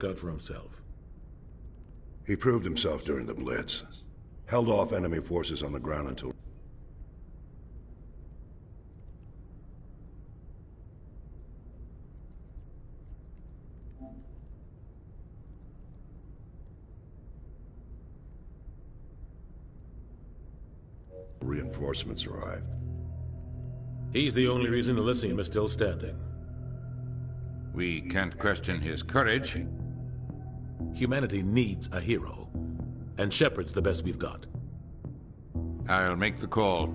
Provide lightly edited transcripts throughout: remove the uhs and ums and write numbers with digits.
Got for himself. He proved himself during the Blitz. Held off enemy forces on the ground until... reinforcements arrived. He's the only reason Elysium is still standing. We can't question his courage. Humanity needs a hero, and Shepard's the best we've got. I'll make the call.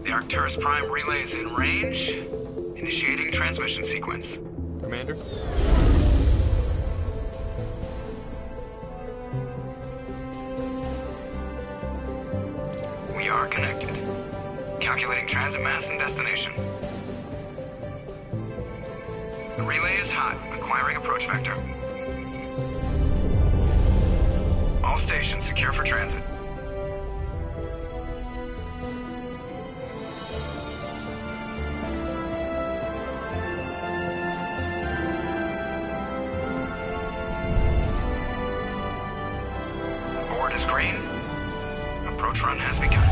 The Arcturus Prime relay is in range. Initiating transmission sequence. Commander? We are connected. Calculating transit mass and destination. The relay is hot, acquiring approach vector. All stations secure for transit. Board is green. Approach run has begun.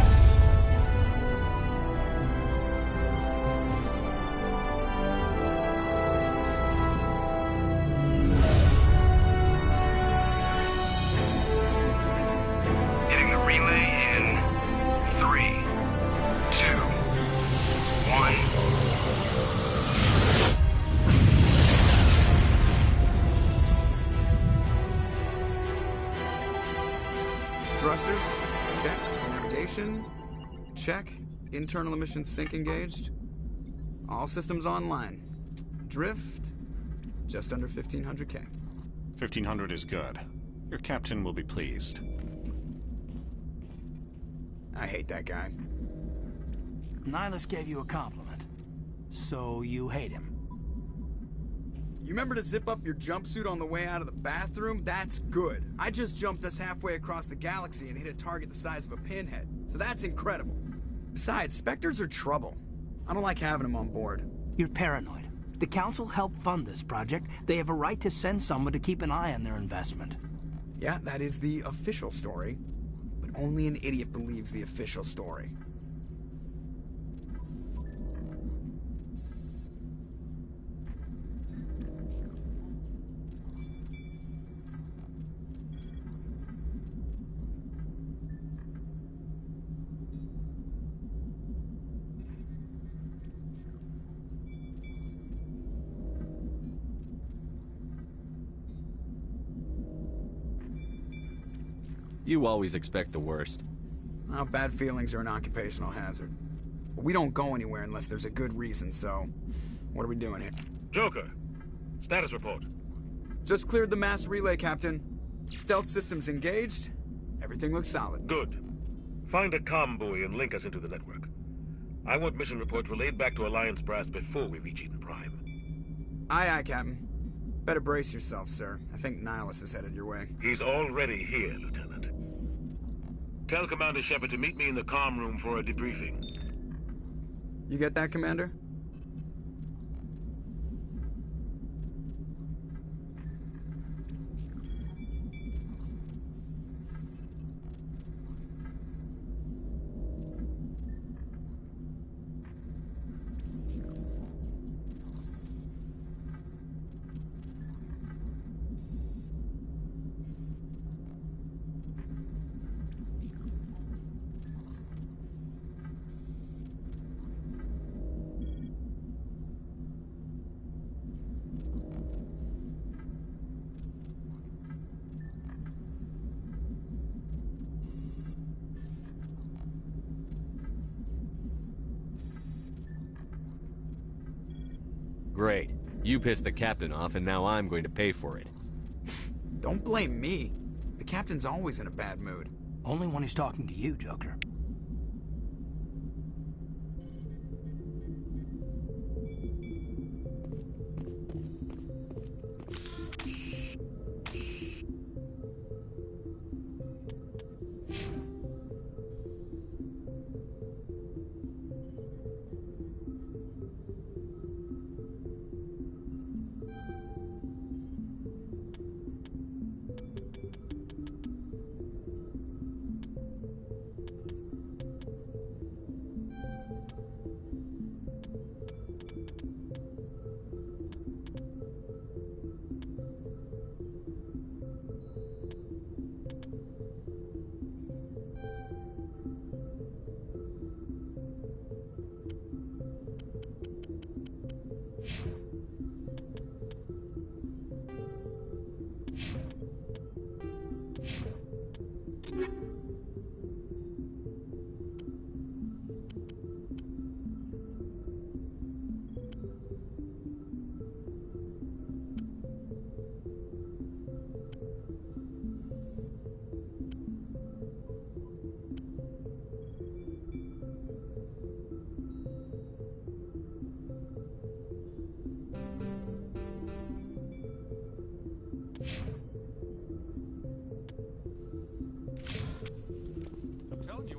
Hitting the relay in 3, 2, 1. Thrusters, check. Navigation, check. Internal emission sync engaged. All systems online. Drift, just under 1500K. 1500 is good. Your captain will be pleased. I hate that guy. Nihilus gave you a compliment. So you hate him. You remember to zip up your jumpsuit on the way out of the bathroom? That's good. I just jumped us halfway across the galaxy and hit a target the size of a pinhead. So that's incredible. Besides, Spectres are trouble. I don't like having them on board. You're paranoid. The Council helped fund this project. They have a right to send someone to keep an eye on their investment. Yeah, that is the official story. But only an idiot believes the official story. You always expect the worst. Well, bad feelings are an occupational hazard. But we don't go anywhere unless there's a good reason, so... what are we doing here? Joker, status report. Just cleared the mass relay, Captain. Stealth systems engaged. Everything looks solid. Good. Find a comm buoy and link us into the network. I want mission reports relayed back to Alliance Brass before we reach Eden Prime. Aye, aye, Captain. Better brace yourself, sir. I think Nihilus is headed your way. He's already here, Lieutenant. Tell Commander Shepard to meet me in the comm room for a debriefing. You get that, Commander? Great. You pissed the captain off, and now I'm going to pay for it. Don't blame me. The captain's always in a bad mood. Only when he's talking to you, Joker.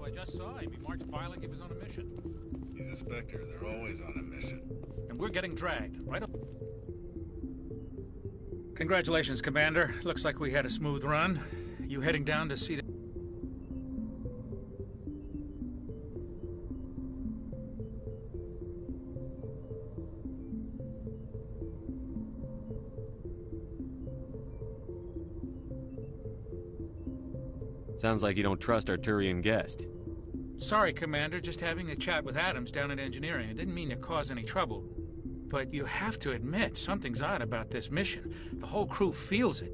I just saw him. He marched by like he was on a mission. He's a Spectre. They're always on a mission. And we're getting dragged, right up. Congratulations, Commander. Looks like we had a smooth run. You heading down to see the... Sounds like you don't trust our Turian guest. Sorry, Commander. Just having a chat with Adams down at Engineering. I didn't mean to cause any trouble. But you have to admit, something's odd about this mission. The whole crew feels it.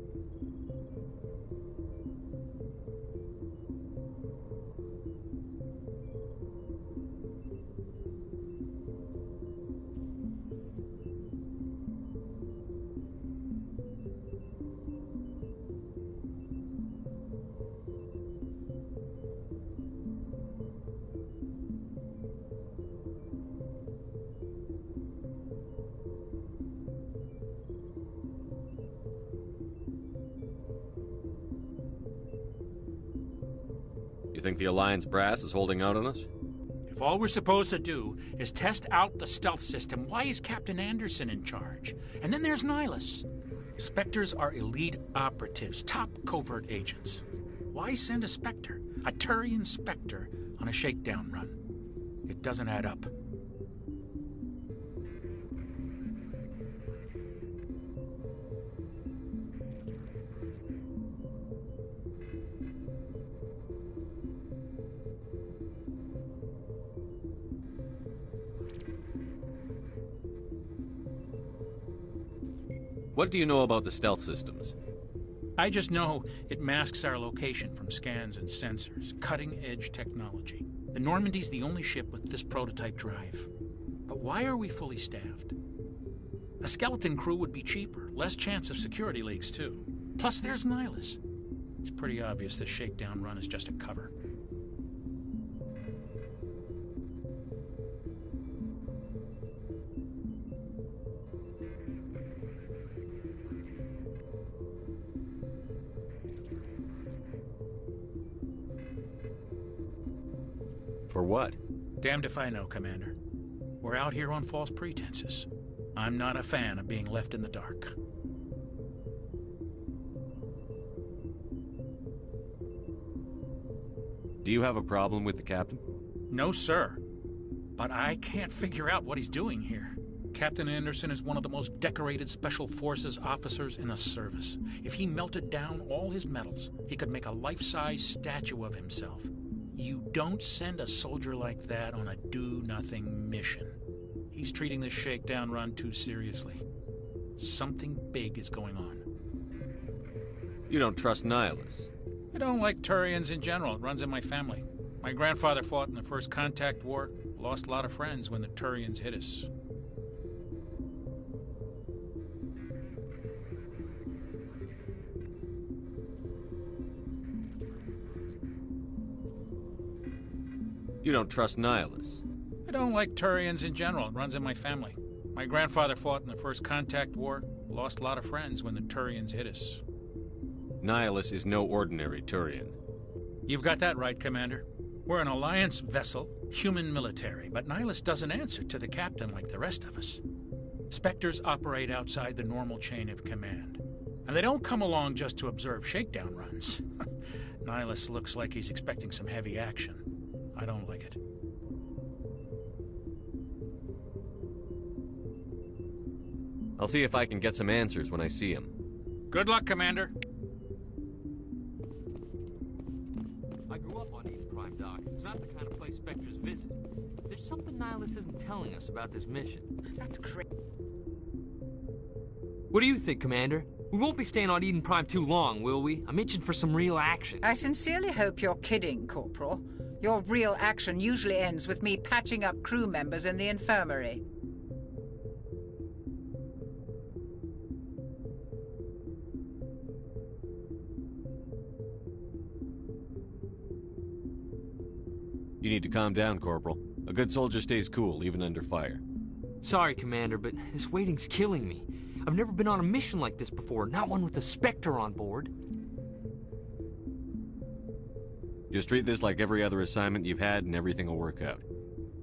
You think the Alliance brass is holding out on us? If all we're supposed to do is test out the stealth system, why is Captain Anderson in charge? And then there's Nihilus. Spectres are elite operatives, top covert agents. Why send a Spectre, a Turian Spectre, on a shakedown run? It doesn't add up. What do you know about the stealth systems? I just know it masks our location from scans and sensors. Cutting-edge technology. The Normandy's the only ship with this prototype drive. But why are we fully staffed? A skeleton crew would be cheaper. Less chance of security leaks, too. Plus, there's Nihilus. It's pretty obvious this shakedown run is just a cover. For what? Damned if I know, Commander. We're out here on false pretenses. I'm not a fan of being left in the dark. Do you have a problem with the captain? No, sir. But I can't figure out what he's doing here. Captain Anderson is one of the most decorated Special Forces officers in the service. If he melted down all his medals, he could make a life-size statue of himself. You don't send a soldier like that on a do-nothing mission. He's treating this shakedown run too seriously. Something big is going on. You don't trust Nihilus? I don't like Turians in general. It runs in my family. My grandfather fought in the First Contact War. Lost a lot of friends when the Turians hit us. You don't trust Nihilus? I don't like Turians in general. It runs in my family. My grandfather fought in the First Contact War. Lost a lot of friends when the Turians hit us. Nihilus is no ordinary Turian. You've got that right, Commander. We're an Alliance vessel, human military, but Nihilus doesn't answer to the captain like the rest of us. Spectres operate outside the normal chain of command. And they don't come along just to observe shakedown runs. Nihilus looks like he's expecting some heavy action. I don't like it. I'll see if I can get some answers when I see him. Good luck, Commander. I grew up on Eden Prime, Doc. It's not the kind of place Spectres visit. There's something Nihilus isn't telling us about this mission. That's crazy. What do you think, Commander? We won't be staying on Eden Prime too long, will we? I'm itching for some real action. I sincerely hope you're kidding, Corporal. Your real action usually ends with me patching up crew members in the infirmary. You need to calm down, Corporal. A good soldier stays cool, even under fire. Sorry, Commander, but this waiting's killing me. I've never been on a mission like this before, not one with a Spectre on board. Just treat this like every other assignment you've had and everything will work out.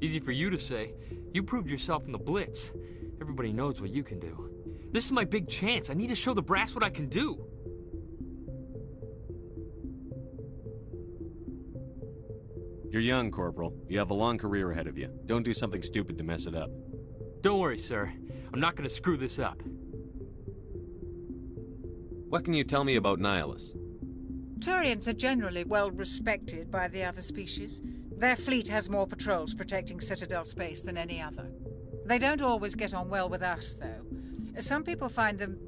Easy for you to say. You proved yourself in the Blitz. Everybody knows what you can do. This is my big chance. I need to show the brass what I can do. You're young, Corporal. You have a long career ahead of you. Don't do something stupid to mess it up. Don't worry, sir. I'm not gonna screw this up. What can you tell me about Nihilus? Turians are generally well respected by the other species. Their fleet has more patrols protecting Citadel space than any other. They don't always get on well with us, though. Some people find them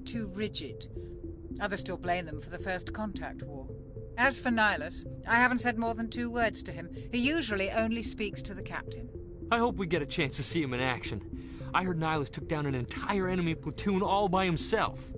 too rigid. Others still blame them for the First Contact War. As for Nihilus, I haven't said more than 2 words to him. He usually only speaks to the captain. I hope we get a chance to see him in action. I heard Nihilus took down an entire enemy platoon all by himself.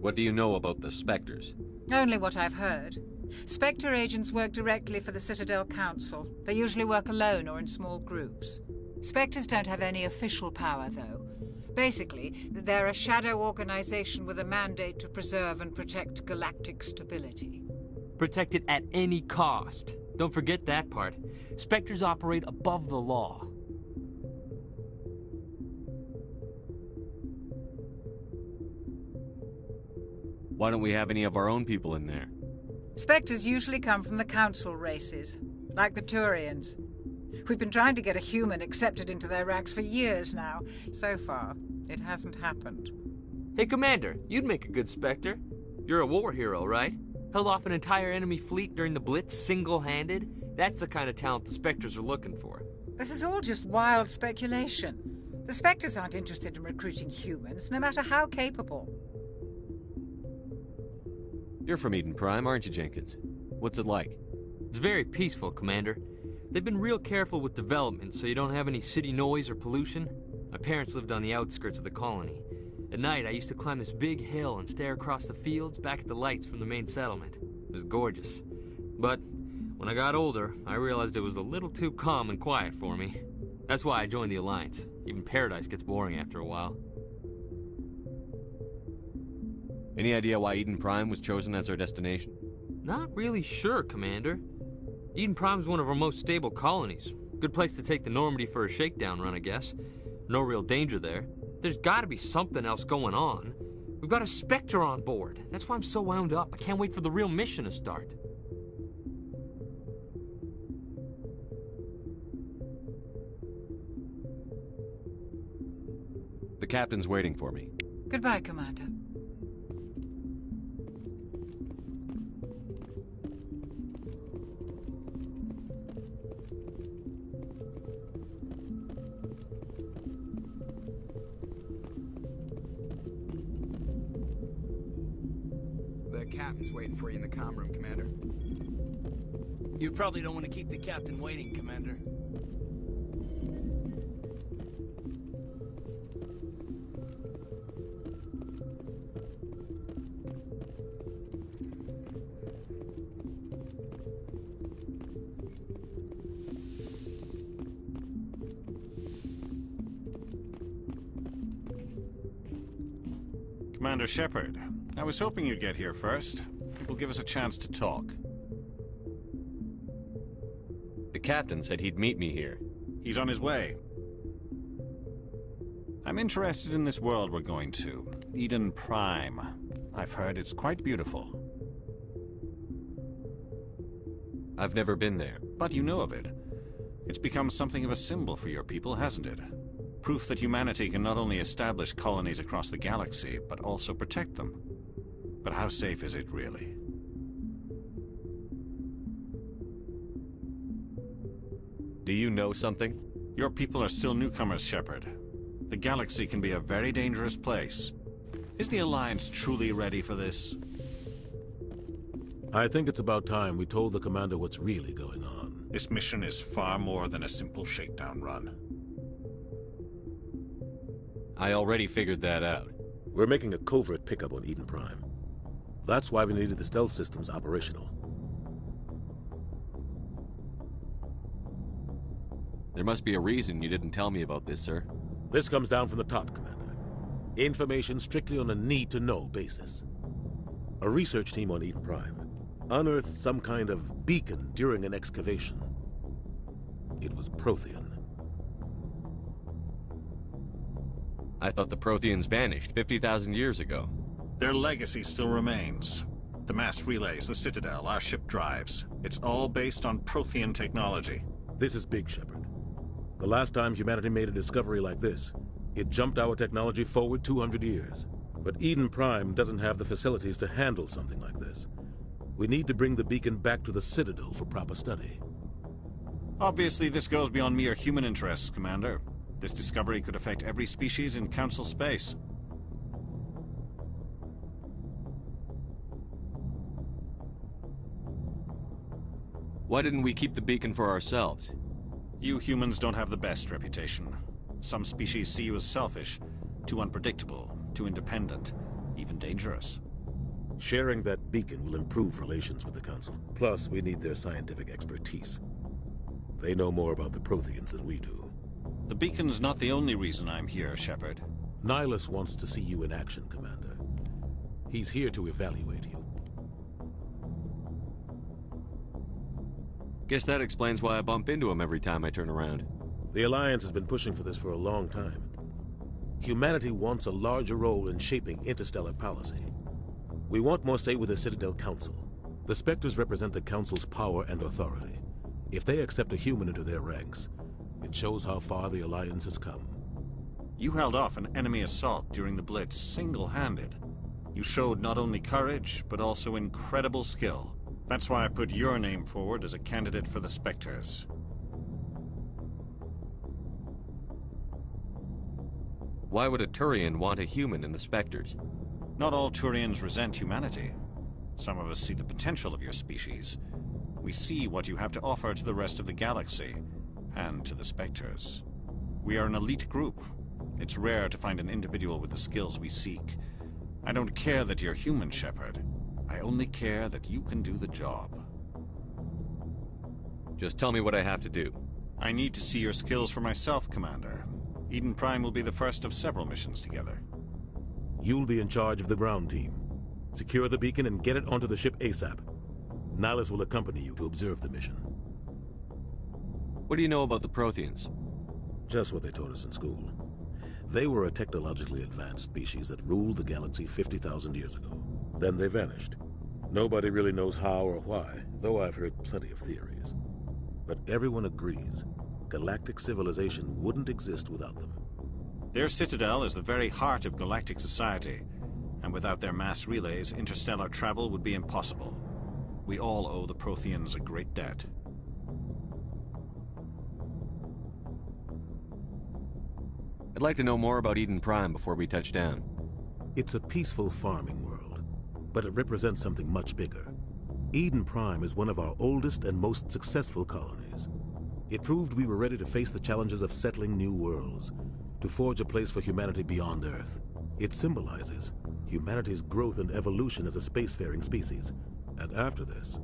What do you know about the Spectres? Only what I've heard. Spectre agents work directly for the Citadel Council. They usually work alone or in small groups. Spectres don't have any official power, though. Basically, they're a shadow organization with a mandate to preserve and protect galactic stability. Protect it at any cost. Don't forget that part. Spectres operate above the law. Why don't we have any of our own people in there? Spectres usually come from the Council races, like the Turians. We've been trying to get a human accepted into their ranks for years now. So far, it hasn't happened. Hey, Commander, you'd make a good Spectre. You're a war hero, right? Held off an entire enemy fleet during the Blitz single-handed? That's the kind of talent the Spectres are looking for. This is all just wild speculation. The Spectres aren't interested in recruiting humans, no matter how capable. You're from Eden Prime, aren't you, Jenkins? What's it like? It's very peaceful, Commander. They've been real careful with development so you don't have any city noise or pollution. My parents lived on the outskirts of the colony. At night, I used to climb this big hill and stare across the fields back at the lights from the main settlement. It was gorgeous. But when I got older, I realized it was a little too calm and quiet for me. That's why I joined the Alliance. Even Paradise gets boring after a while. Any idea why Eden Prime was chosen as our destination? Not really sure, Commander. Eden Prime's one of our most stable colonies. Good place to take the Normandy for a shakedown run, I guess. No real danger there. There's gotta be something else going on. We've got a Spectre on board. That's why I'm so wound up. I can't wait for the real mission to start. The captain's waiting for me. Goodbye, Commander. The captain's waiting for you in the comm room, Commander. You probably don't want to keep the captain waiting, Commander. Commander Shepard, I was hoping you'd get here first. It will give us a chance to talk. The captain said he'd meet me here. He's on his way. I'm interested in this world we're going to, Eden Prime. I've heard it's quite beautiful. I've never been there. But you know of it. It's become something of a symbol for your people, hasn't it? Proof that humanity can not only establish colonies across the galaxy, but also protect them. But how safe is it, really? Do you know something? Your people are still newcomers, Shepard. The galaxy can be a very dangerous place. Is the Alliance truly ready for this? I think it's about time we told the commander what's really going on. This mission is far more than a simple shakedown run. I already figured that out. We're making a covert pickup on Eden Prime. That's why we needed the stealth systems operational. There must be a reason you didn't tell me about this, sir. This comes down from the top, Commander. Information strictly on a need-to-know basis. A research team on Eden Prime unearthed some kind of beacon during an excavation. It was Prothean. I thought the Protheans vanished 50,000 years ago. Their legacy still remains. The mass relays, the Citadel, our ship drives. It's all based on Prothean technology. This is big, Shepard. The last time humanity made a discovery like this, it jumped our technology forward 200 years. But Eden Prime doesn't have the facilities to handle something like this. We need to bring the beacon back to the Citadel for proper study. Obviously, this goes beyond mere human interests, Commander. This discovery could affect every species in Council space. Why didn't we keep the beacon for ourselves? You humans don't have the best reputation. Some species see you as selfish, too unpredictable, too independent, even dangerous. Sharing that beacon will improve relations with the Council. Plus, we need their scientific expertise. They know more about the Protheans than we do. The beacon's not the only reason I'm here, Shepard. Nihilus wants to see you in action, Commander. He's here to evaluate you. Guess that explains why I bump into him every time I turn around. The Alliance has been pushing for this for a long time. Humanity wants a larger role in shaping interstellar policy. We want more say with the Citadel Council. The Spectres represent the Council's power and authority. If they accept a human into their ranks, it shows how far the Alliance has come. You held off an enemy assault during the Blitz single-handed. You showed not only courage, but also incredible skill. That's why I put your name forward as a candidate for the Spectres. Why would a Turian want a human in the Spectres? Not all Turians resent humanity. Some of us see the potential of your species. We see what you have to offer to the rest of the galaxy, and to the Spectres. We are an elite group. It's rare to find an individual with the skills we seek. I don't care that you're human, Shepard. I only care that you can do the job. Just tell me what I have to do. I need to see your skills for myself, Commander. Eden Prime will be the first of several missions together. You'll be in charge of the ground team. Secure the beacon and get it onto the ship ASAP. Nihlus will accompany you to observe the mission. What do you know about the Protheans? Just what they taught us in school. They were a technologically advanced species that ruled the galaxy 50,000 years ago. Then they vanished. Nobody really knows how or why, though I've heard plenty of theories. But everyone agrees, galactic civilization wouldn't exist without them. Their citadel is the very heart of galactic society, and without their mass relays, interstellar travel would be impossible. We all owe the Protheans a great debt. I'd like to know more about Eden Prime before we touch down. It's a peaceful farming world, but it represents something much bigger. Eden Prime is one of our oldest and most successful colonies. It proved we were ready to face the challenges of settling new worlds, to forge a place for humanity beyond Earth. It symbolizes humanity's growth and evolution as a spacefaring species. And after this,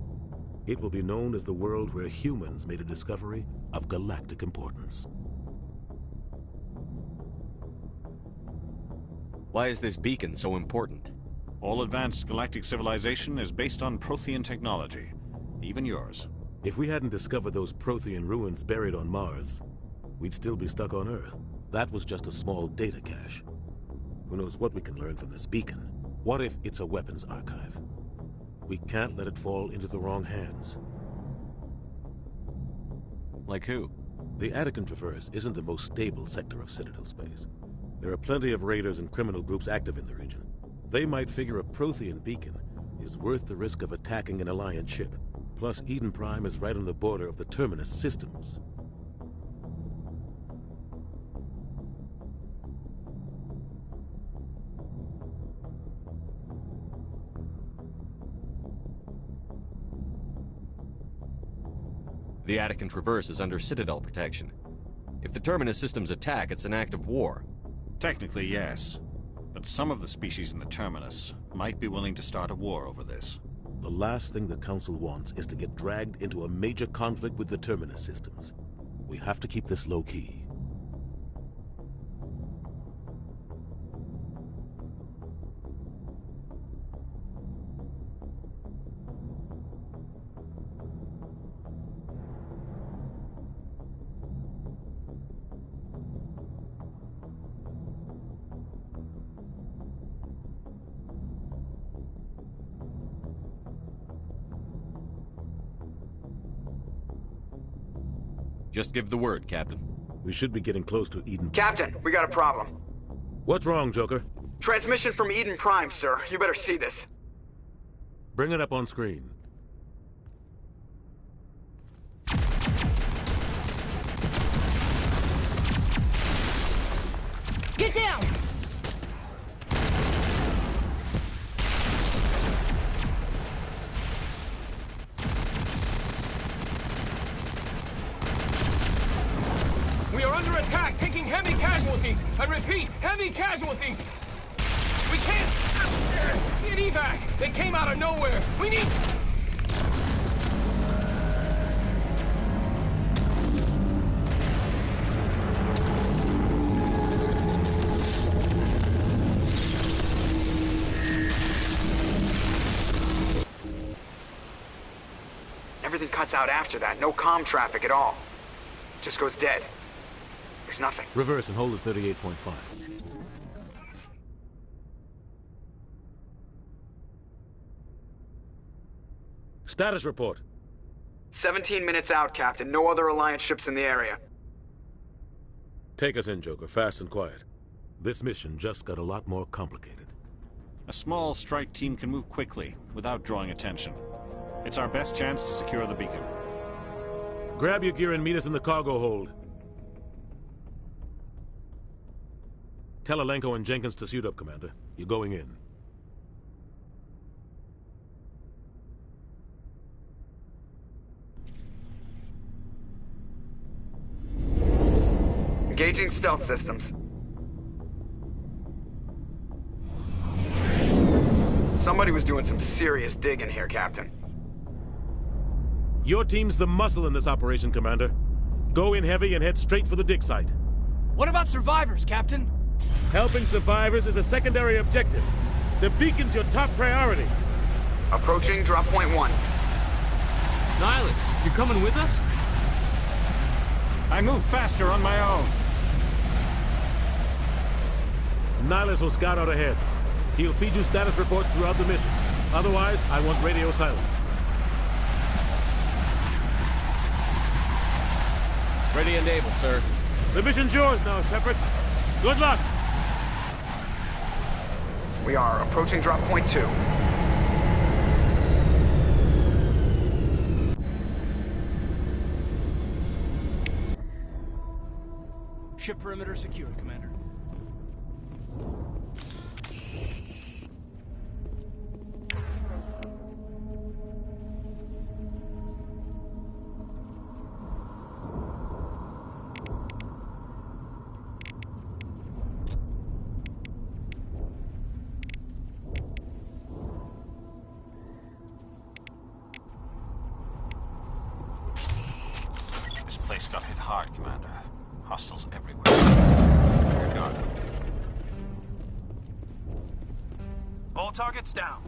it will be known as the world where humans made a discovery of galactic importance. Why is this beacon so important? All advanced galactic civilization is based on Prothean technology, even yours. If we hadn't discovered those Prothean ruins buried on Mars, we'd still be stuck on Earth. That was just a small data cache. Who knows what we can learn from this beacon? What if it's a weapons archive? We can't let it fall into the wrong hands. Like who? The Attican Traverse isn't the most stable sector of Citadel space. There are plenty of raiders and criminal groups active in the region. They might figure a Prothean beacon is worth the risk of attacking an Alliance ship. Plus, Eden Prime is right on the border of the Terminus systems. The Attican Traverse is under Citadel protection. If the Terminus systems attack, it's an act of war. Technically, yes. But some of the species in the Terminus might be willing to start a war over this. The last thing the Council wants is to get dragged into a major conflict with the Terminus systems. We have to keep this low-key. Just give the word, Captain. We should be getting close to Eden. Captain, we got a problem. What's wrong, Joker? Transmission from Eden Prime, sir. You better see this. Bring it up on screen. Get down! We are under attack, taking heavy casualties. I repeat, heavy casualties. We can't get evac. They came out of nowhere. We need... Everything cuts out after that. No comm traffic at all. Just goes dead. There's nothing. Reverse and hold at 38.5. Status report. 17 minutes out, Captain. No other Alliance ships in the area. Take us in, Joker. Fast and quiet. This mission just got a lot more complicated. A small strike team can move quickly, without drawing attention. It's our best chance to secure the beacon. Grab your gear and meet us in the cargo hold. Tell Alenko and Jenkins to suit up, Commander. You're going in. Engaging stealth systems. Somebody was doing some serious digging here, Captain. Your team's the muscle in this operation, Commander. Go in heavy and head straight for the dig site. What about survivors, Captain? Helping survivors is a secondary objective. The beacon's your top priority. Approaching drop point 1. Nihilus, you coming with us? I move faster on my own. Nihilus will scout out ahead. He'll feed you status reports throughout the mission. Otherwise, I want radio silence. Ready and able, sir. The mission's yours now, Shepard. Good luck! We are approaching drop point 2. Ship perimeter secured, Commander. This place got hit hard, Commander. Hostiles everywhere. Guard up. All targets down.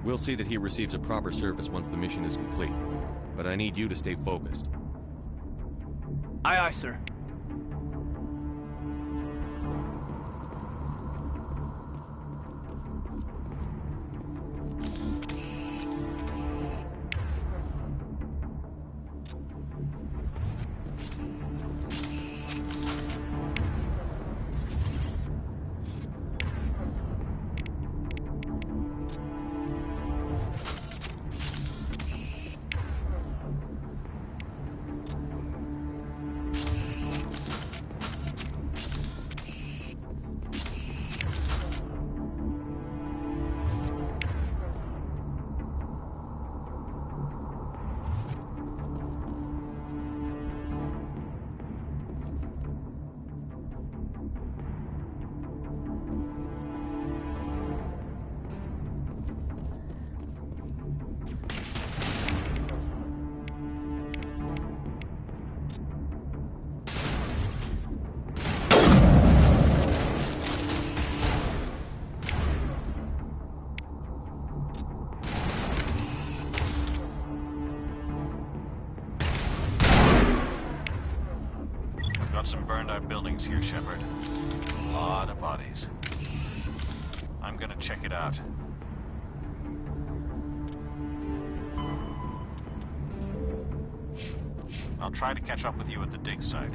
We'll see that he receives a proper service once the mission is complete. But I need you to stay focused. Aye, aye, sir. Got some burned-out buildings here, Shepard. A lot of bodies. I'm gonna check it out. I'll try to catch up with you at the dig site.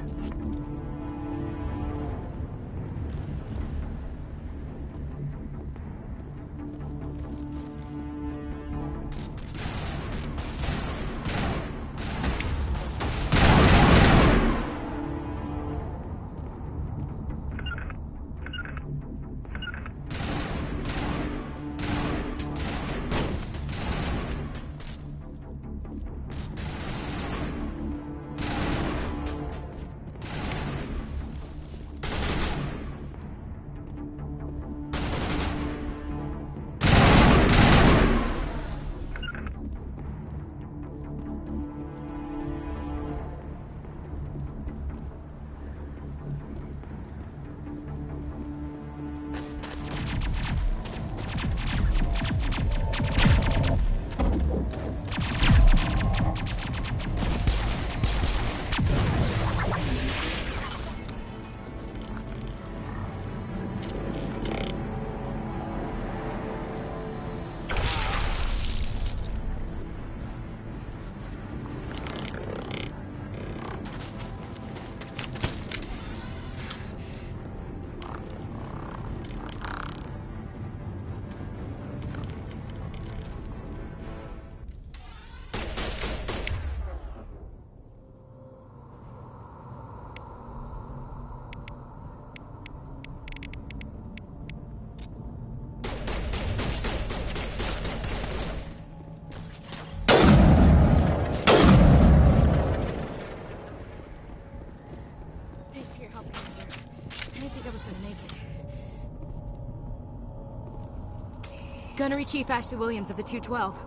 Gunnery Chief Ashley Williams of the 212.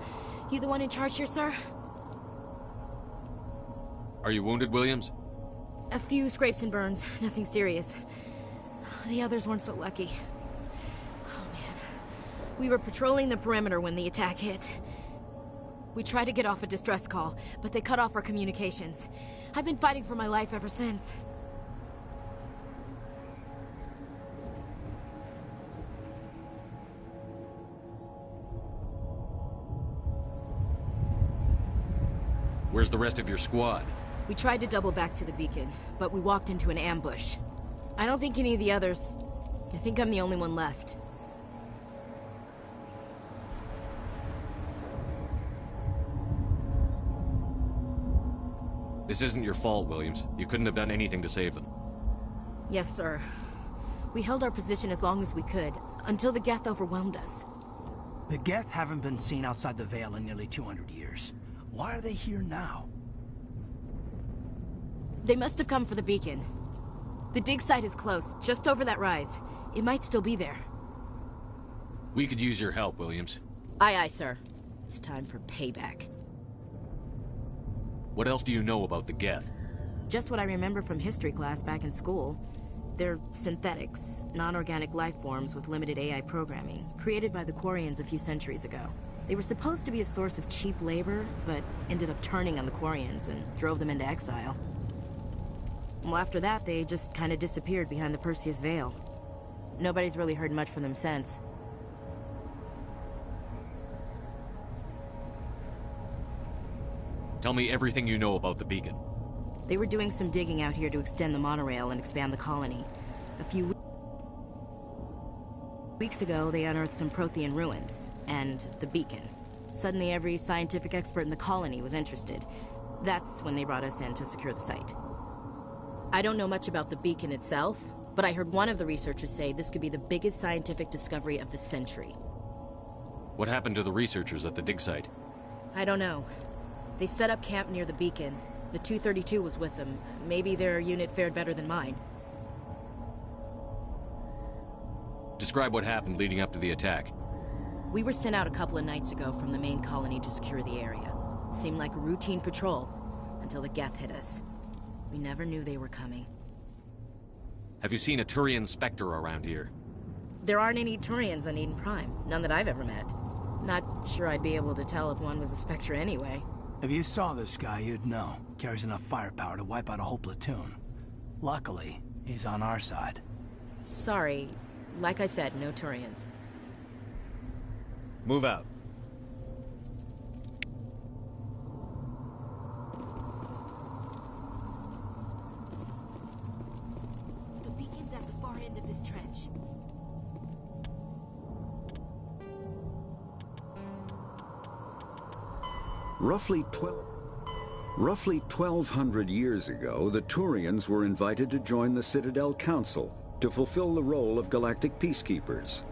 You the one in charge here, sir? Are you wounded, Williams? A few scrapes and burns, nothing serious. The others weren't so lucky. Oh man. We were patrolling the perimeter when the attack hit. We tried to get off a distress call, but they cut off our communications. I've been fighting for my life ever since. Where's the rest of your squad? We tried to double back to the beacon, but we walked into an ambush. I don't think any of the others... I think I'm the only one left. This isn't your fault, Williams. You couldn't have done anything to save them. Yes, sir. We held our position as long as we could, until the Geth overwhelmed us. The Geth haven't been seen outside the Veil in nearly 200 years. Why are they here now? They must have come for the beacon. The dig site is close, just over that rise. It might still be there. We could use your help, Williams. Aye, aye, sir. It's time for payback. What else do you know about the Geth? Just what I remember from history class back in school. They're synthetics, non-organic life forms with limited AI programming, created by the Quarians a few centuries ago. They were supposed to be a source of cheap labor, but ended up turning on the Quarians and drove them into exile. Well, after that, they just kind of disappeared behind the Perseus Veil. Nobody's really heard much from them since. Tell me everything you know about the beacon. They were doing some digging out here to extend the monorail and expand the colony. A few weeks ago, they unearthed some Prothean ruins, and the beacon. Suddenly, every scientific expert in the colony was interested. That's when they brought us in to secure the site. I don't know much about the beacon itself, but I heard one of the researchers say this could be the biggest scientific discovery of the century. What happened to the researchers at the dig site? I don't know. They set up camp near the beacon. The 232 was with them. Maybe their unit fared better than mine. Describe what happened leading up to the attack. We were sent out a couple of nights ago from the main colony to secure the area. Seemed like a routine patrol, until the Geth hit us. We never knew they were coming. Have you seen a Turian Spectre around here? There aren't any Turians on Eden Prime. None that I've ever met. Not sure I'd be able to tell if one was a Spectre anyway. If you saw this guy, you'd know. Carries enough firepower to wipe out a whole platoon. Luckily, he's on our side. Sorry. Like I said, no Turians. Move out. The beacon's at the far end of this trench. Roughly 1,200 years ago, the Turians were invited to join the Citadel Council to fulfill the role of galactic peacekeepers.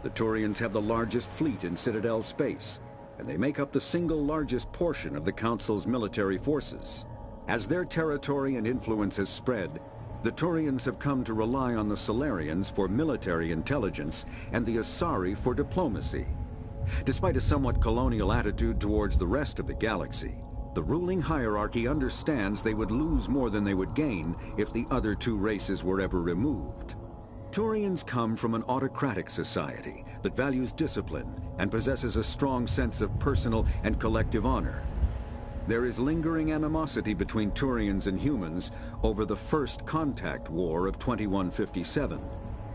The Turians have the largest fleet in Citadel space, and they make up the single largest portion of the Council's military forces. As their territory and influence has spread, the Turians have come to rely on the Solarians for military intelligence and the Asari for diplomacy. Despite a somewhat colonial attitude towards the rest of the galaxy, the ruling hierarchy understands they would lose more than they would gain if the other two races were ever removed. Turians come from an autocratic society that values discipline and possesses a strong sense of personal and collective honor. There is lingering animosity between Turians and humans over the First Contact War of 2157,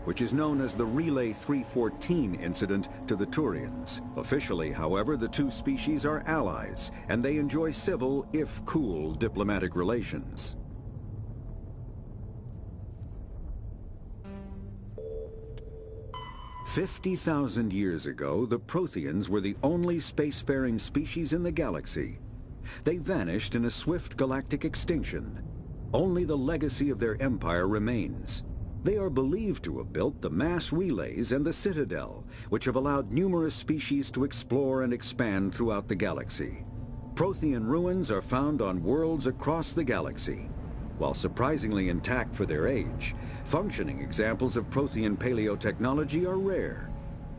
which is known as the Relay 314 incident to the Turians. Officially, however, the two species are allies, and they enjoy civil, if cool, diplomatic relations. "50,000 years ago, the Protheans were the only spacefaring species in the galaxy. They vanished in a swift galactic extinction. Only the legacy of their empire remains. They are believed to have built the mass relays and the Citadel, which have allowed numerous species to explore and expand throughout the galaxy. Prothean ruins are found on worlds across the galaxy. While surprisingly intact for their age, functioning examples of Prothean paleotechnology are rare.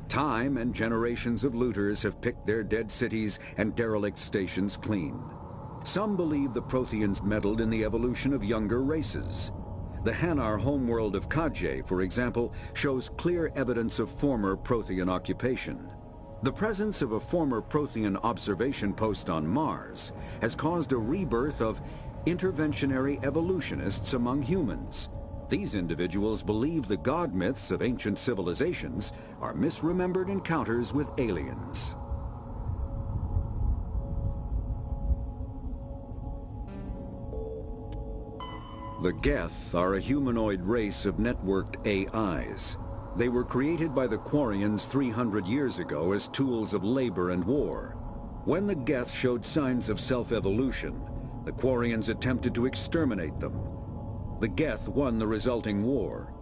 Time and generations of looters have picked their dead cities and derelict stations clean. Some believe the Protheans meddled in the evolution of younger races. The Hanar homeworld of Kaje, for example, shows clear evidence of former Prothean occupation. The presence of a former Prothean observation post on Mars has caused a rebirth of interventionary evolutionists among humans. These individuals believe the god myths of ancient civilizations are misremembered encounters with aliens. The Geth are a humanoid race of networked AIs. They were created by the Quarians 300 years ago as tools of labor and war. When the Geth showed signs of self-evolution, the Quarians attempted to exterminate them. The Geth won the resulting war.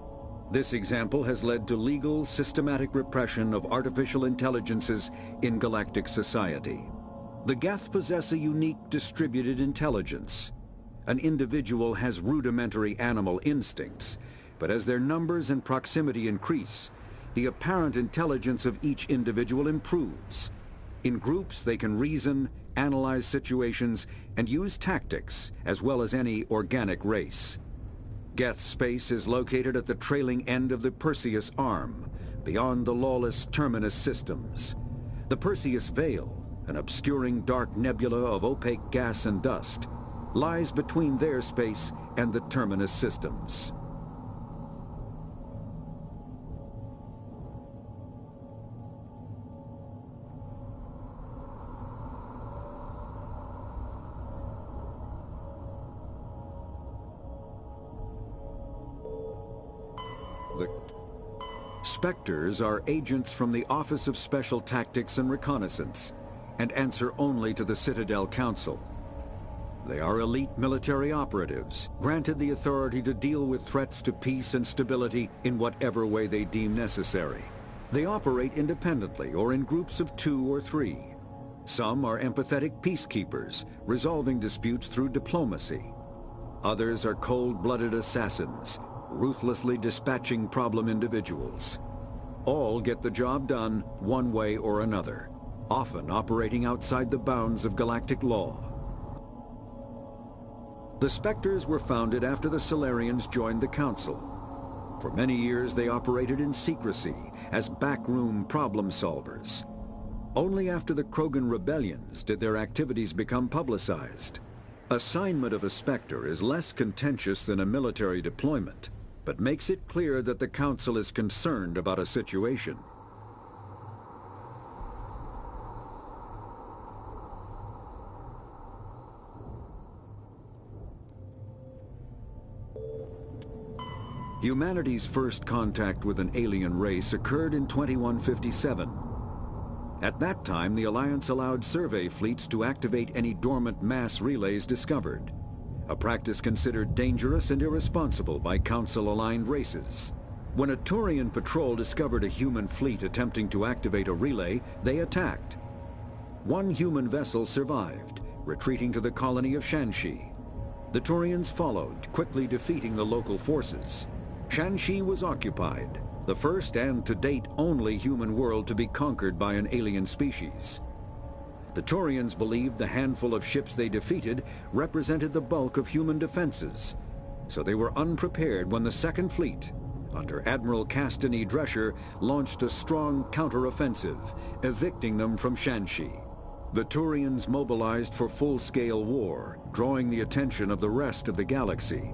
This example has led to legal, systematic repression of artificial intelligences in galactic society. The Geth possess a unique distributed intelligence. An individual has rudimentary animal instincts, but as their numbers and proximity increase, the apparent intelligence of each individual improves. In groups, they can reason, analyze situations, and use tactics, as well as any organic race. Geth space is located at the trailing end of the Perseus arm, beyond the lawless Terminus systems. The Perseus Veil, an obscuring dark nebula of opaque gas and dust, lies between their space and the Terminus systems. The Spectres are agents from the Office of Special Tactics and Reconnaissance, and answer only to the Citadel Council. They are elite military operatives, granted the authority to deal with threats to peace and stability in whatever way they deem necessary. They operate independently or in groups of 2 or 3. Some are empathetic peacekeepers, resolving disputes through diplomacy. Others are cold-blooded assassins, ruthlessly dispatching problem individuals. All get the job done one way or another, often operating outside the bounds of galactic law. The Spectres were founded after the Salarians joined the Council. For many years they operated in secrecy as backroom problem solvers. Only after the Krogan rebellions did their activities become publicized. Assignment of a Spectre is less contentious than a military deployment, but makes it clear that the Council is concerned about a situation. Humanity's first contact with an alien race occurred in 2157. At that time, the Alliance allowed survey fleets to activate any dormant mass relays discovered, a practice considered dangerous and irresponsible by Council-aligned races. When a Turian patrol discovered a human fleet attempting to activate a relay, they attacked. One human vessel survived, retreating to the colony of Shanxi. The Turians followed, quickly defeating the local forces. Shanxi was occupied, the first and to date only human world to be conquered by an alien species. The Turians believed the handful of ships they defeated represented the bulk of human defenses, so they were unprepared when the Second Fleet, under Admiral Castany Drescher, launched a strong counter-offensive, evicting them from Shanxi. The Turians mobilized for full-scale war, drawing the attention of the rest of the galaxy.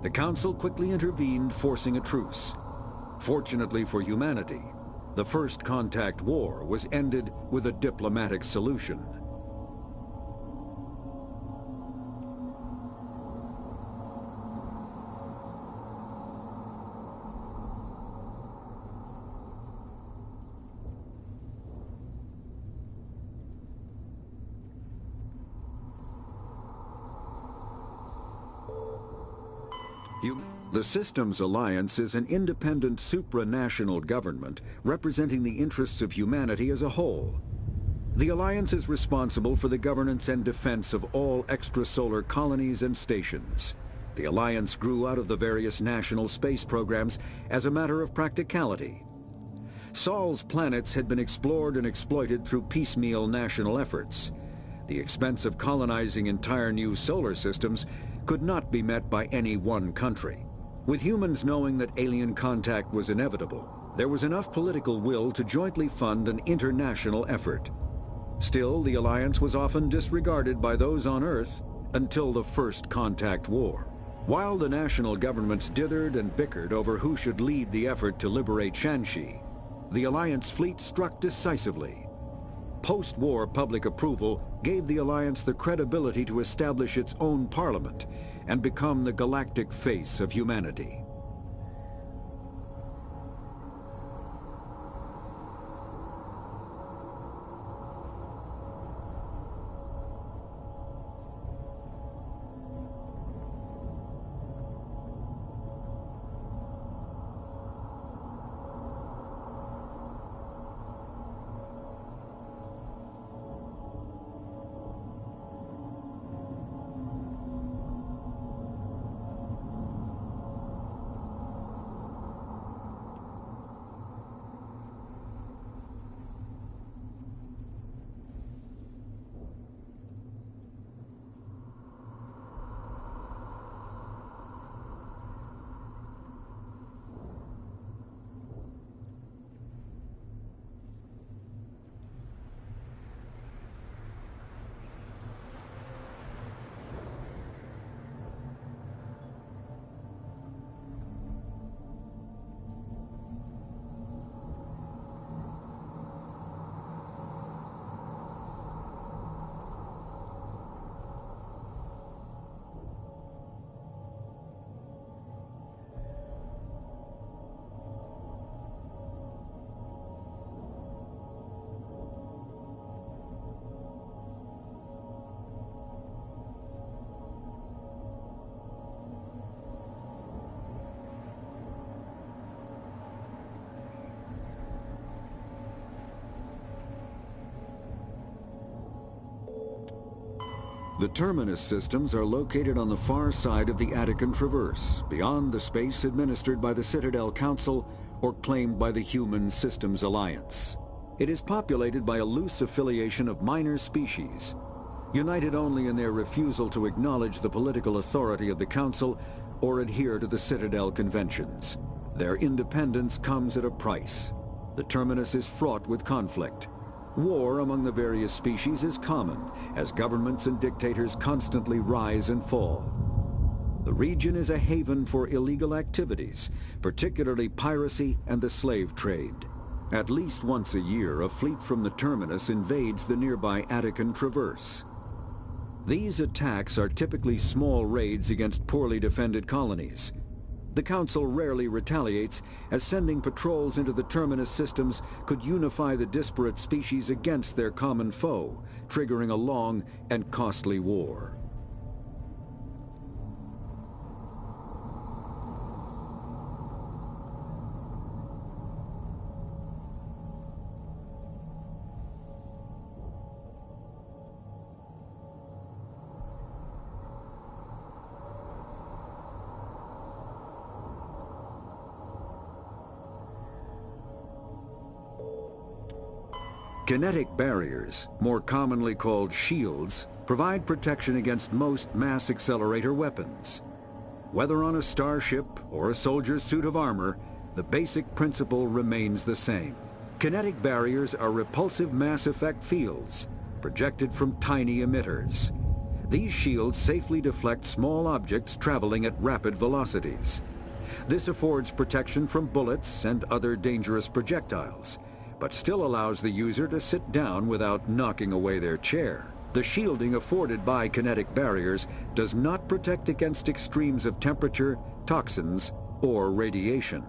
The Council quickly intervened, forcing a truce. Fortunately for humanity, the First Contact War was ended with a diplomatic solution. The Systems Alliance is an independent supranational government representing the interests of humanity as a whole. The Alliance is responsible for the governance and defense of all extrasolar colonies and stations. The Alliance grew out of the various national space programs as a matter of practicality. Sol's planets had been explored and exploited through piecemeal national efforts. The expense of colonizing entire new solar systems could not be met by any one country. With humans knowing that alien contact was inevitable, there was enough political will to jointly fund an international effort. Still, the Alliance was often disregarded by those on Earth until the First Contact War. While the national governments dithered and bickered over who should lead the effort to liberate Shanxi, the Alliance fleet struck decisively. Post-war public approval gave the Alliance the credibility to establish its own parliament and become the galactic face of humanity. The Terminus systems are located on the far side of the Attican Traverse, beyond the space administered by the Citadel Council or claimed by the Human Systems Alliance. It is populated by a loose affiliation of minor species, united only in their refusal to acknowledge the political authority of the Council or adhere to the Citadel Conventions. Their independence comes at a price. The Terminus is fraught with conflict. War among the various species is common, as governments and dictators constantly rise and fall. The region is a haven for illegal activities, particularly piracy and the slave trade. At least once a year, a fleet from the Terminus invades the nearby Attican Traverse. These attacks are typically small raids against poorly defended colonies. The Council rarely retaliates, as sending patrols into the Terminus systems could unify the disparate species against their common foe, triggering a long and costly war. Kinetic barriers, more commonly called shields, provide protection against most mass accelerator weapons. Whether on a starship or a soldier's suit of armor, the basic principle remains the same. Kinetic barriers are repulsive mass effect fields, projected from tiny emitters. These shields safely deflect small objects traveling at rapid velocities. This affords protection from bullets and other dangerous projectiles, but still allows the user to sit down without knocking away their chair. The shielding afforded by kinetic barriers does not protect against extremes of temperature, toxins, or radiation.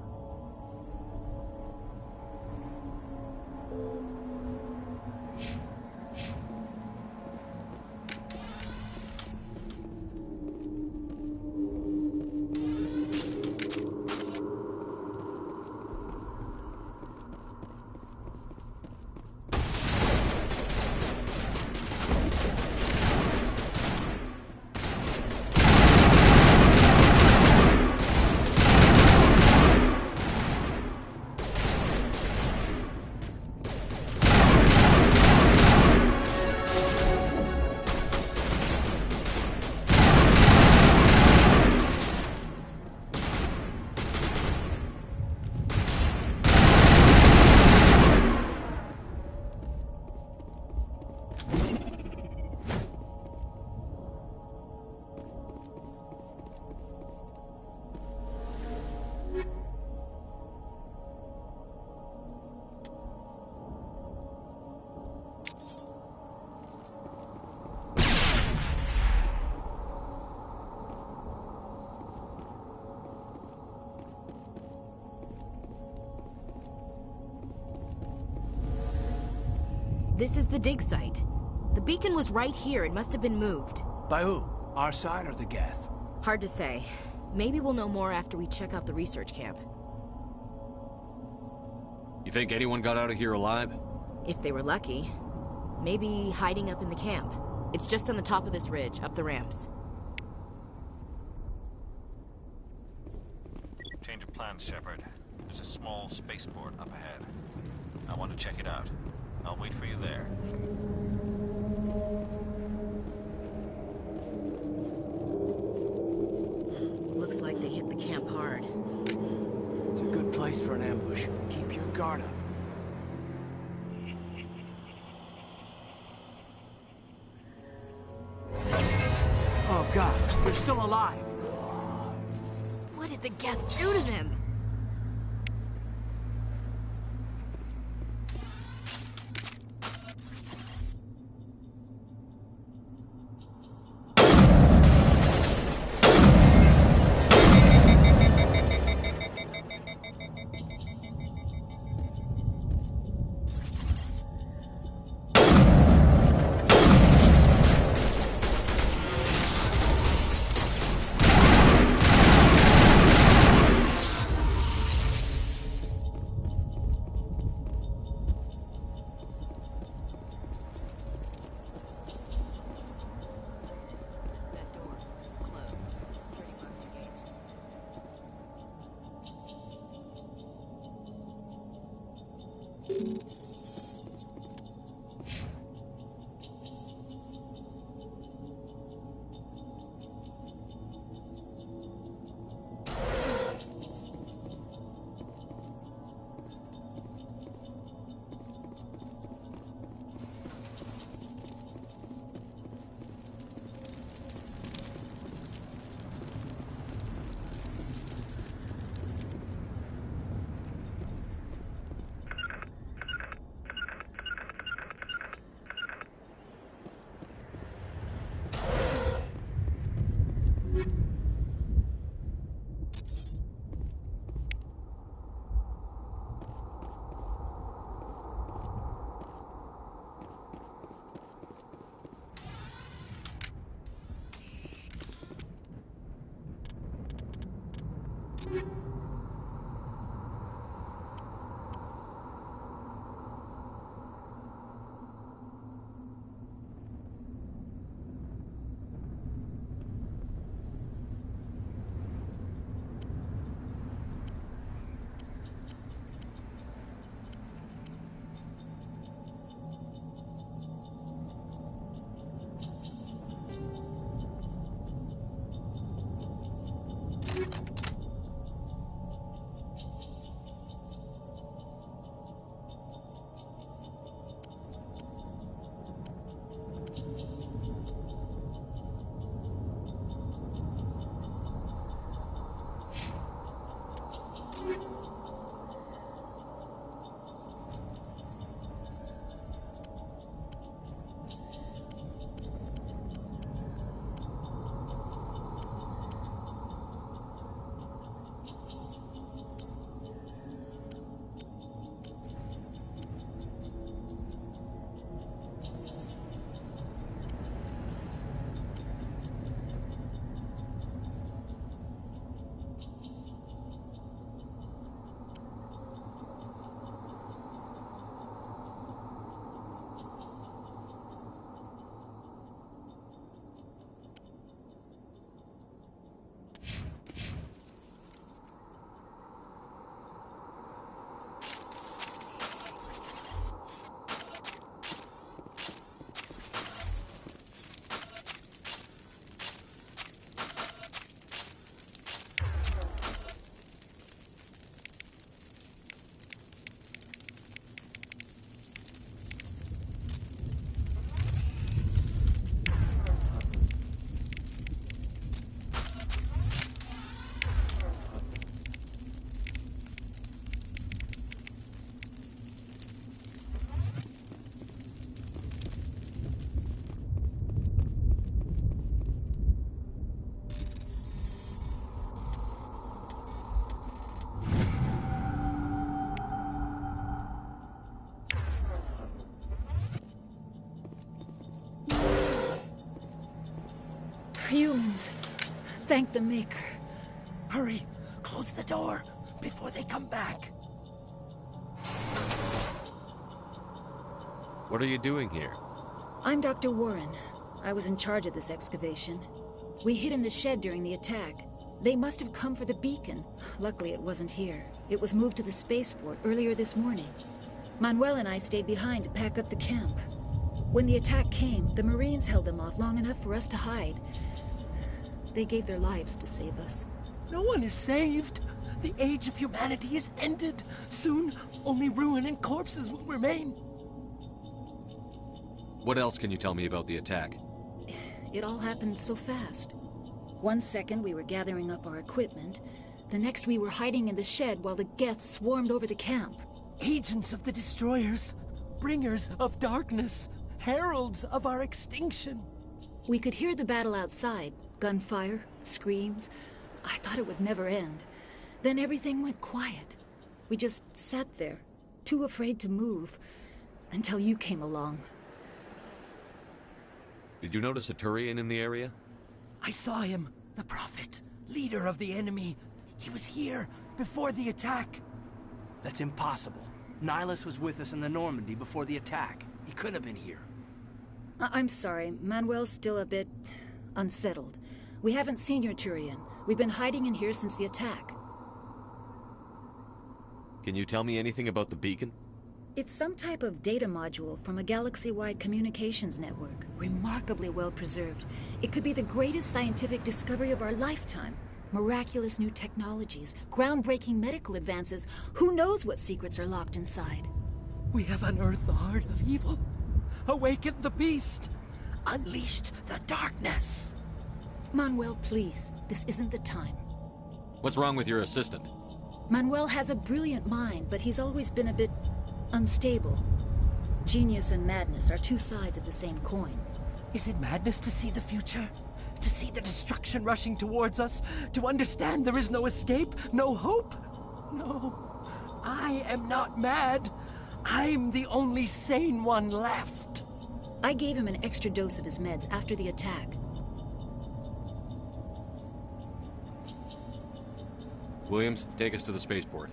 This is the dig site. The beacon was right here. It must have been moved. By who? Our side or the Geth? Hard to say. Maybe we'll know more after we check out the research camp. You think anyone got out of here alive? If they were lucky. Maybe hiding up in the camp. It's just on the top of this ridge, up the ramps. Change of plans, Shepard. There's a small spaceport up ahead. I want to check it out. I'll wait for you there. Looks like they hit the camp hard. It's a good place for an ambush. Keep your guard up. Oh God, they're still alive. What did the Geth do to them? Humans. Thank the Maker. Hurry! Close the door before they come back. What are you doing here? I'm Dr. Warren. I was in charge of this excavation. We hid in the shed during the attack. They must have come for the beacon. Luckily, it wasn't here. It was moved to the spaceport earlier this morning. Manuel and I stayed behind to pack up the camp. When the attack came, the Marines held them off long enough for us to hide. They gave their lives to save us. No one is saved. The age of humanity is ended. Soon, only ruin and corpses will remain. What else can you tell me about the attack? It all happened so fast. 1 second we were gathering up our equipment. The next we were hiding in the shed while the Geth swarmed over the camp. Agents of the Destroyers. Bringers of darkness. Heralds of our extinction. We could hear the battle outside. Gunfire, screams. I thought it would never end. Then everything went quiet. We just sat there, too afraid to move, until you came along. Did you notice a Turian in the area? I saw him, the Prophet, leader of the enemy. He was here before the attack. That's impossible. Nihilus was with us in the Normandy before the attack. He couldn't have been here. I'm sorry. Manuel's still a bit unsettled. We haven't seen your Turian. We've been hiding in here since the attack. Can you tell me anything about the beacon? It's some type of data module from a galaxy-wide communications network. Remarkably well preserved. It could be the greatest scientific discovery of our lifetime. Miraculous new technologies, groundbreaking medical advances. Who knows what secrets are locked inside? We have unearthed the heart of evil. Awakened the beast. Unleashed the darkness. Manuel, please. This isn't the time. What's wrong with your assistant? Manuel has a brilliant mind, but he's always been a bit unstable. Genius and madness are two sides of the same coin. Is it madness to see the future? To see the destruction rushing towards us? To understand there is no escape? No hope? No. I am not mad. I'm the only sane one left. I gave him an extra dose of his meds after the attack. Williams, take us to the spaceport.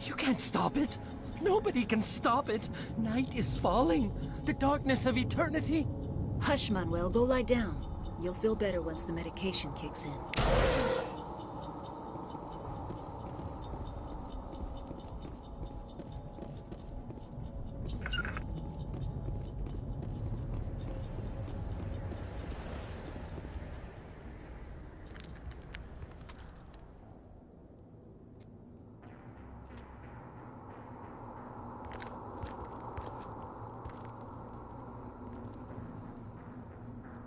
You can't stop it. Nobody can stop it. Night is falling. The darkness of eternity. Hush, Manuel. Go lie down. You'll feel better once the medication kicks in.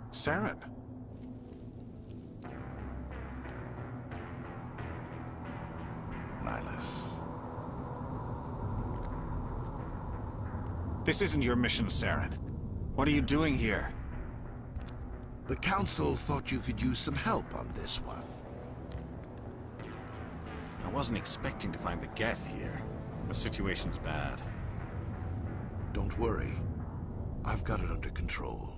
Saren. Nihilus. This isn't your mission, Saren. What are you doing here? The Council thought you could use some help on this one. I wasn't expecting to find the Geth here. The situation's bad. Don't worry. I've got it under control.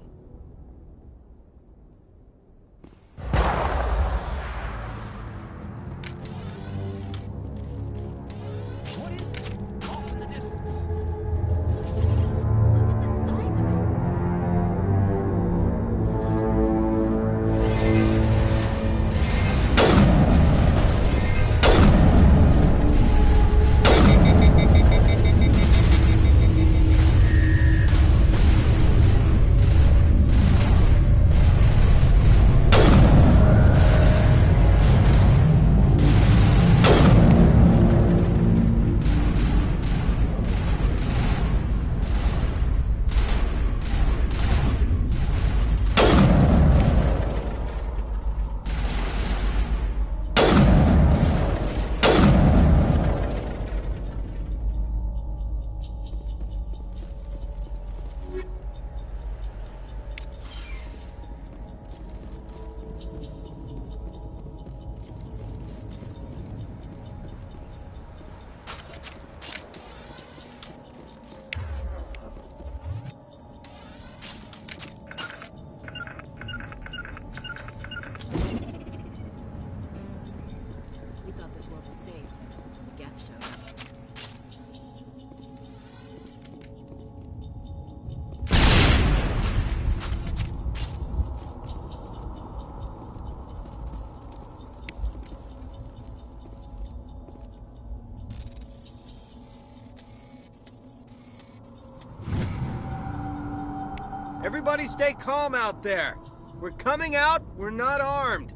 Everybody stay calm out there. We're coming out, we're not armed.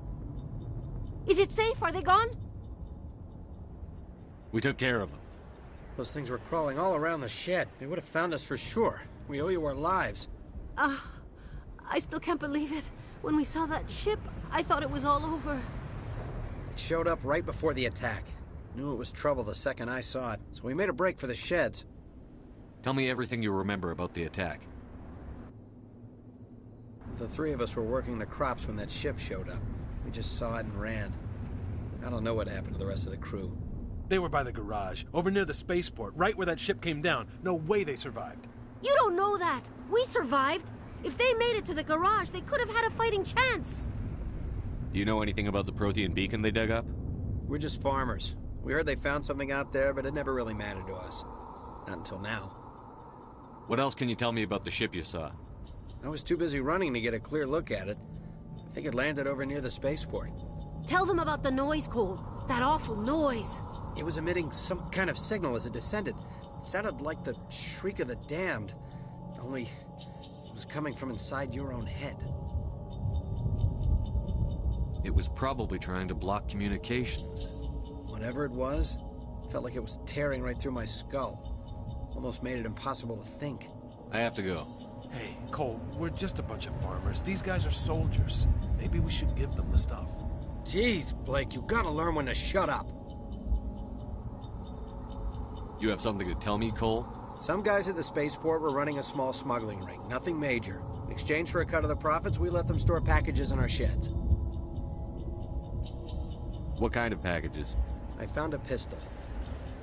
Is it safe? Are they gone? We took care of them. Those things were crawling all around the shed. They would have found us for sure. We owe you our lives. I still can't believe it. When we saw that ship, I thought it was all over. It showed up right before the attack. Knew it was trouble the second I saw it, so we made a break for the sheds. Tell me everything you remember about the attack. The three of us were working the crops when that ship showed up. We just saw it and ran. I don't know what happened to the rest of the crew. They were by the garage, over near the spaceport, right where that ship came down. No way they survived. You don't know that. We survived. If they made it to the garage, they could have had a fighting chance. Do you know anything about the Prothean beacon they dug up? We're just farmers. We heard they found something out there, but it never really mattered to us. Not until now. What else can you tell me about the ship you saw? I was too busy running to get a clear look at it. I think it landed over near the spaceport. Tell them about the noise, Cole. That awful noise. It was emitting some kind of signal as it descended. It sounded like the shriek of the damned. Only it was coming from inside your own head. It was probably trying to block communications. Whatever it was, felt like it was tearing right through my skull. Almost made it impossible to think. I have to go. Hey, Cole, we're just a bunch of farmers. These guys are soldiers. Maybe we should give them the stuff. Jeez, Blake, you gotta learn when to shut up. You have something to tell me, Cole? Some guys at the spaceport were running a small smuggling ring. Nothing major. In exchange for a cut of the profits, we let them store packages in our sheds. What kind of packages? I found a pistol.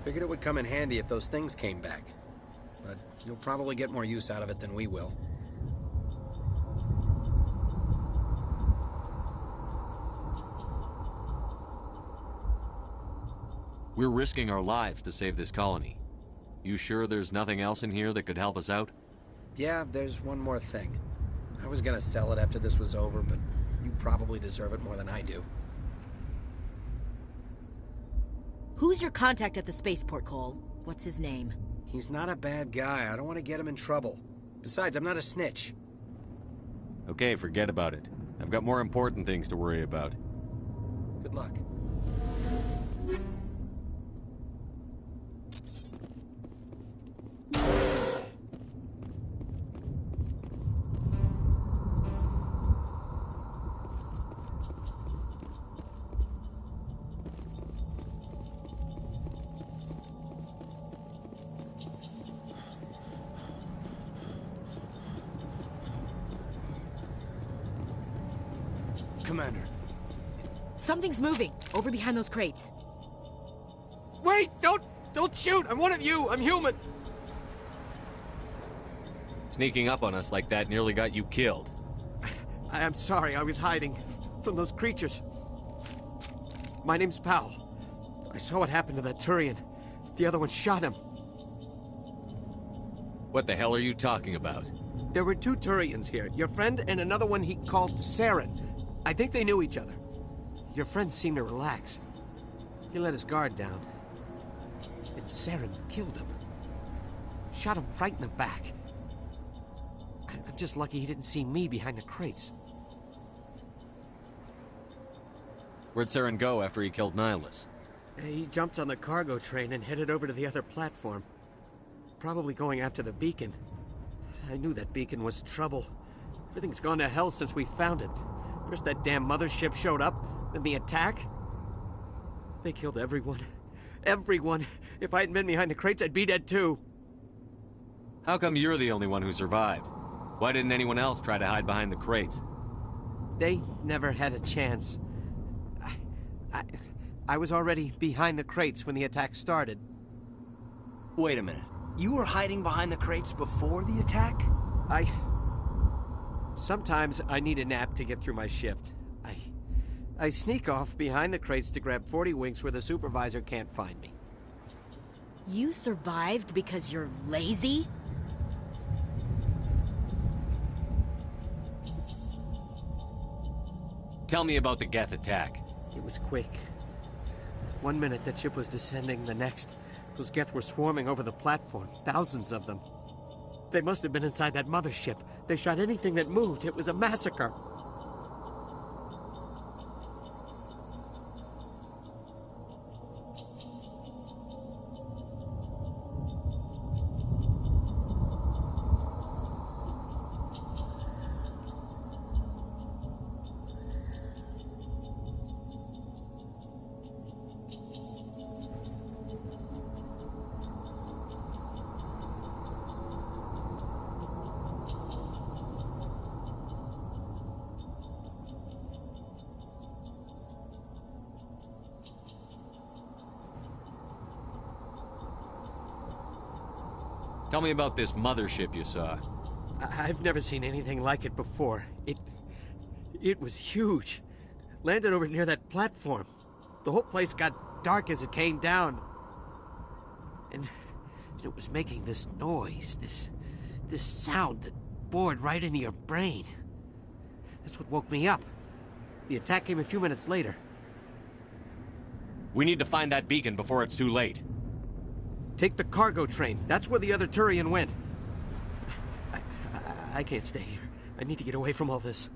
Figured it would come in handy if those things came back. But you'll probably get more use out of it than we will. We're risking our lives to save this colony. You sure there's nothing else in here that could help us out? Yeah, there's one more thing. I was gonna sell it after this was over, but you probably deserve it more than I do. Who's your contact at the spaceport, Cole? What's his name? He's not a bad guy. I don't want to get him in trouble. Besides, I'm not a snitch. Okay, forget about it. I've got more important things to worry about. Good luck. Commander. Something's moving, over behind those crates. Wait! Don't shoot! I'm one of you! I'm human! Sneaking up on us like that nearly got you killed. I'm sorry, I was hiding from those creatures. My name's Powell. I saw what happened to that Turian. The other one shot him. What the hell are you talking about? There were two Turians here, your friend and another one he called Saren. I think they knew each other. Your friend seemed to relax. He let his guard down. And Saren killed him. Shot him right in the back. I'm just lucky he didn't see me behind the crates. Where'd Saren go after he killed Nihilus? He jumped on the cargo train and headed over to the other platform. Probably going after the beacon. I knew that beacon was trouble. Everything's gone to hell since we found it. First that damn mothership showed up, then the attack. They killed everyone. Everyone. If I hadn't been behind the crates, I'd be dead too. How come you're the only one who survived? Why didn't anyone else try to hide behind the crates? They never had a chance. I was already behind the crates when the attack started. Wait a minute. You were hiding behind the crates before the attack? Sometimes I need a nap to get through my shift. I sneak off behind the crates to grab 40 winks where the supervisor can't find me. You survived because you're lazy? Tell me about the Geth attack. It was quick. 1 minute that ship was descending, the next, those Geth were swarming over the platform. Thousands of them. They must have been inside that mothership. They shot anything that moved. It was a massacre. Tell me about this mothership you saw. I've never seen anything like it before. It was huge. Landed over near that platform. The whole place got dark as it came down. And it was making this noise, this sound that bored right into your brain. That's what woke me up. The attack came a few minutes later. We need to find that beacon before it's too late. Take the cargo train. That's where the other Turian went. I can't stay here. I need to get away from all this.